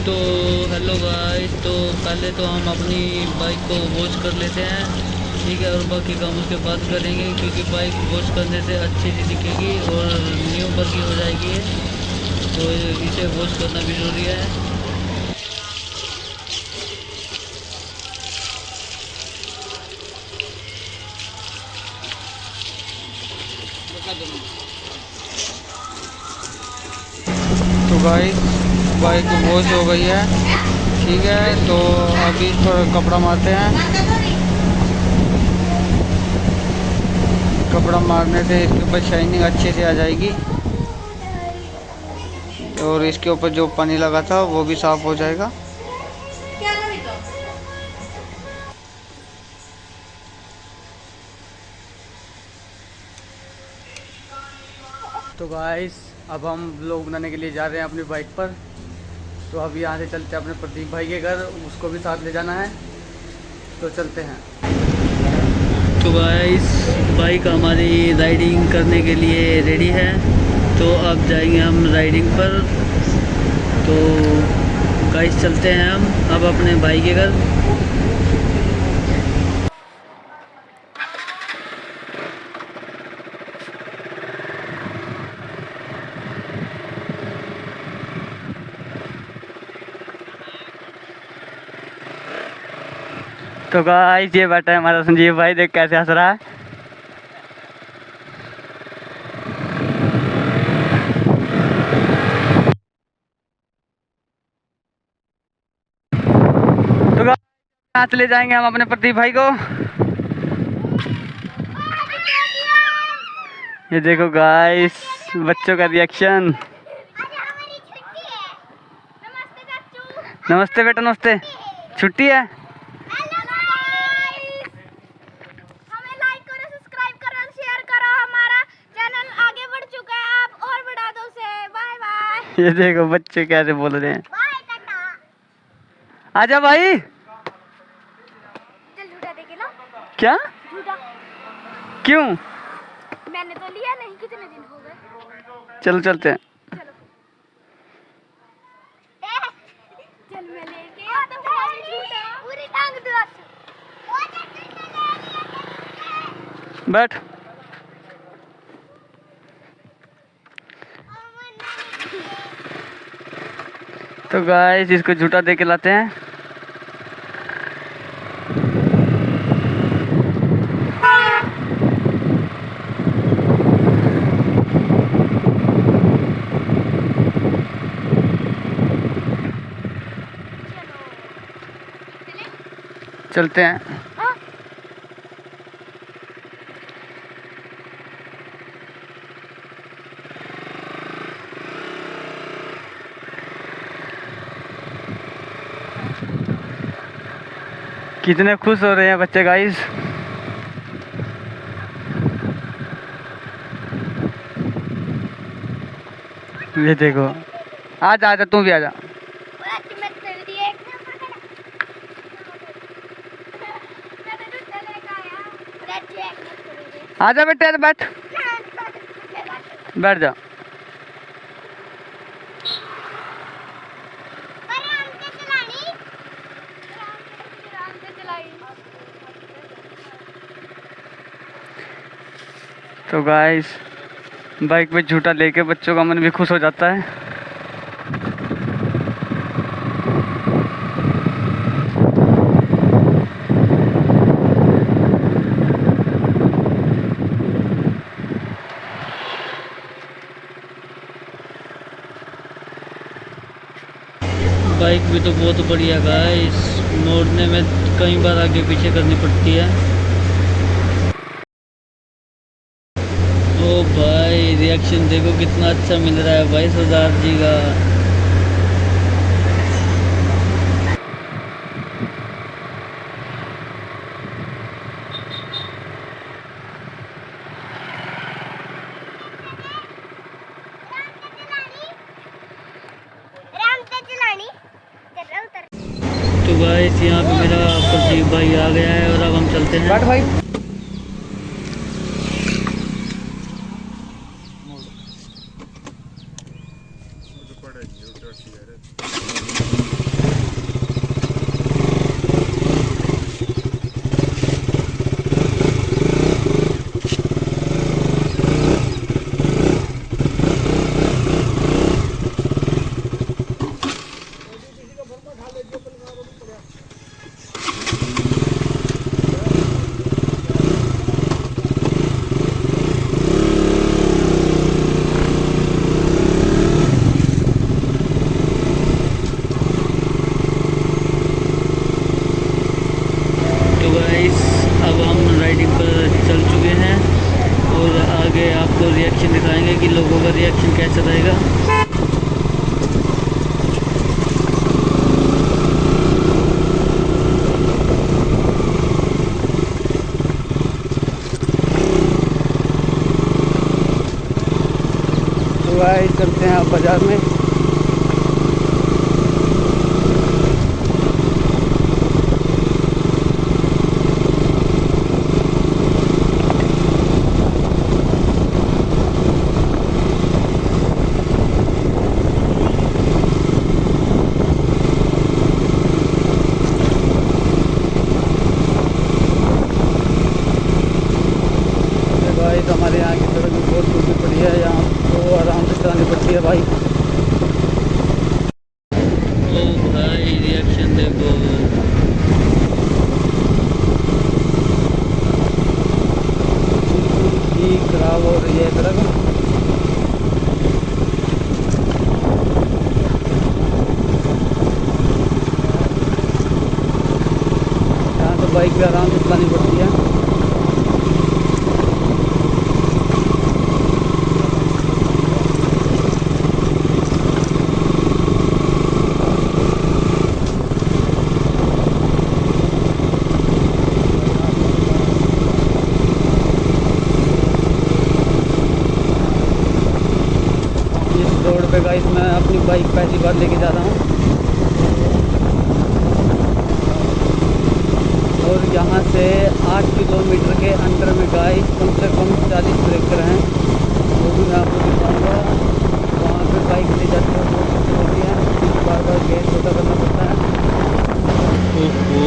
तो hello guys, तो पहले तो हम अपनी बाइक को वॉश कर लेते हैं, ठीक है, और बाकी काम उसके बाद करेंगे, क्योंकि बाइक वॉश करने से अच्छी सी दिखेगी और न्यू वर्की हो जाएगी ये, तो इसे वॉश करना भी जरूरी है। तो गाइस बाइक वॉश हो गई है, ठीक है। तो अभी इस पर कपड़ा मारते हैं। कपड़ा मारने से इसके ऊपर शाइनिंग अच्छे से आ जाएगी और इसके ऊपर जो पानी लगा था वो भी साफ हो जाएगा। तो गाइस अब हम व्लॉग बनाने के लिए जा रहे हैं अपनी बाइक पर। तो अब यहाँ से चलते हैं अपने प्रदीप भाई के घर, उसको भी साथ ले जाना है, तो चलते हैं। तो गाइस बाइक हमारी राइडिंग करने के लिए रेडी है, तो अब जाएंगे हम राइडिंग पर। तो गाइस चलते हैं हम अब अपने भाई के घर। तो गाइस ये बैठा है हमारा संजीव भाई, देख कैसे हंस रहा है। तो गाइस यहाँ से ले जाएंगे हम अपने प्रदीप भाई को। ये देखो गाइस बच्चों का रिएक्शन। नमस्ते बेटा, नमस्ते। छुट्टी है। हमें लाइक करो, सब्सक्राइब करो, शेयर करो। हमारा चैनल आगे बढ़ चुका है, आप और बढ़ा दो उसे। Bye bye. ये देखो बच्चे कैसे बोल रहे हैं। Bye tata. आजा भाई। चल झूठा देखे लो। क्या? झूठा। क्यों? मैंने तो लिया नहीं, कितने दिन हो गए। चलो चलते हैं। चलो। चल मैं लेके आता हूँ झूठा। पूरी टांग दो। बैठ। तो गाइस इसको झूठा दे के लाते हैं। चलते हैं। कितने खुश हो रहे हैं बच्चे गाइस। ये देखो, आजा आजा तू भी आजा। आजा बेटे, आजा बैठ। बैठ जा। तो गाइस बाइक पे झूठा लेके बच्चों का मन भी खुश हो जाता है। बाइक भी तो बहुत बढ़िया गाइस, मोड़ने में कई बार आगे पीछे करनी पड़ती है। ओ भाई रिएक्शन देखो कितना अच्छा मिल रहा है भाई सरदार जी का। तो गाइस यहाँ पे मेरा प्रदीप भाई आ गया है और अब हम चलते हैं। बैठ भाई। चलते हैं अब बाज़ार में। तो हमारे यहाँ की सड़क भी बहुत टूटी पड़ी है, यहाँ तो आराम से चलानी पड़ती है भाई। ओ भाई रिएक्शन देखो। ही खराब हो रही है सड़क। यहाँ तो बाइक भी आराम से चलानी पड़ती है। रोड पे गाइस मैं अपनी बाइक पहली बार लेके जा रहा हूँ और यहाँ से 8 किलोमीटर के अंदर में गाइस कम से कम 40 ब्रेकर हैं, वो भी मैं आपको दिखाऊँगा। वहाँ पे बाइक ले जाते हैं बहुत दिक्कत होती है, बार बार गेट छोटा करना पड़ता है। ओहो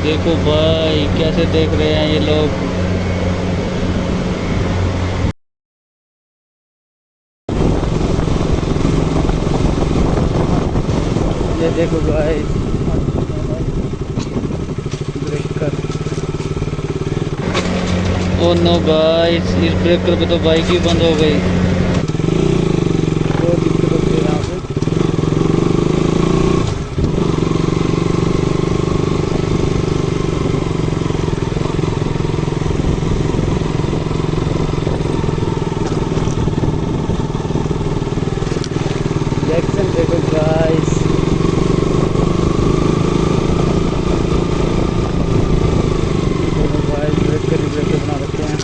देखो भाई कैसे देख रहे हैं ये लोग। ये देखो guys breaker. Oh no guys इस ब्रेकर पे तो बाइक ही बंद हो गई। बहुत दिक्कत होती है यहाँ पे। रिएक्शन देखो गाइस। ब्रेकर बना रखे हैं।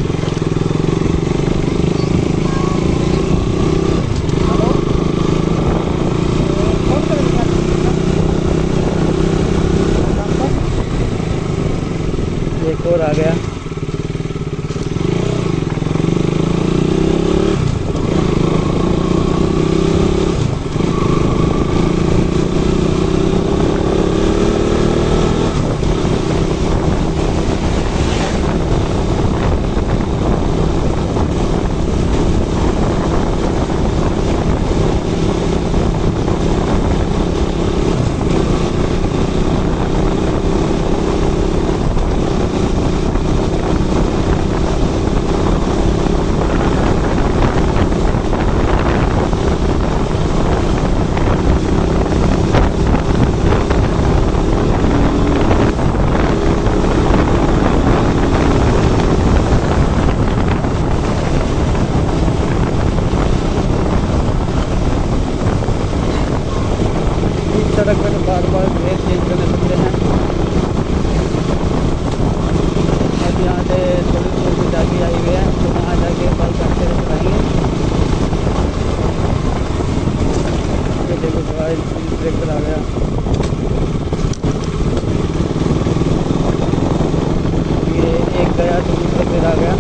एक और आ गया। सड़क पर तो बार बार गेयर चेंज करने पड़ते हैं। अब यहाँ से थोड़ी दूर में जाके आई हुए हैं, तो वहाँ जाके बाइक अच्छे से चलाएंगे। ये देखो गाइस ब्रेकर आ गया। ये एक गया तो दूसरा फिर आ गया।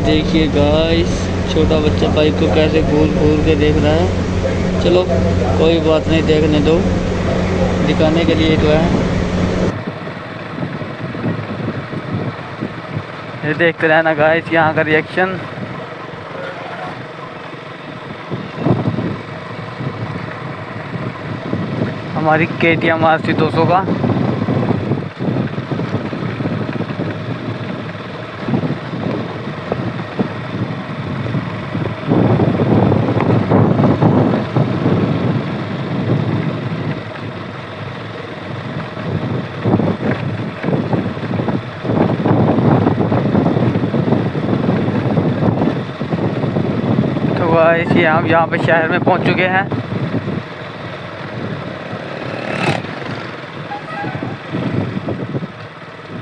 देखिए गाइस, छोटा बच्चा बाइक को कैसे घूर घूर के देख रहा है। चलो कोई बात नहीं, देखने दो, दिखाने के लिए तो है। ये देखते रहना गाइस यहाँ का रिएक्शन। हमारी KTM RC 200 का। तो गाइस ये हम यहाँ पे शहर में पहुँच चुके हैं।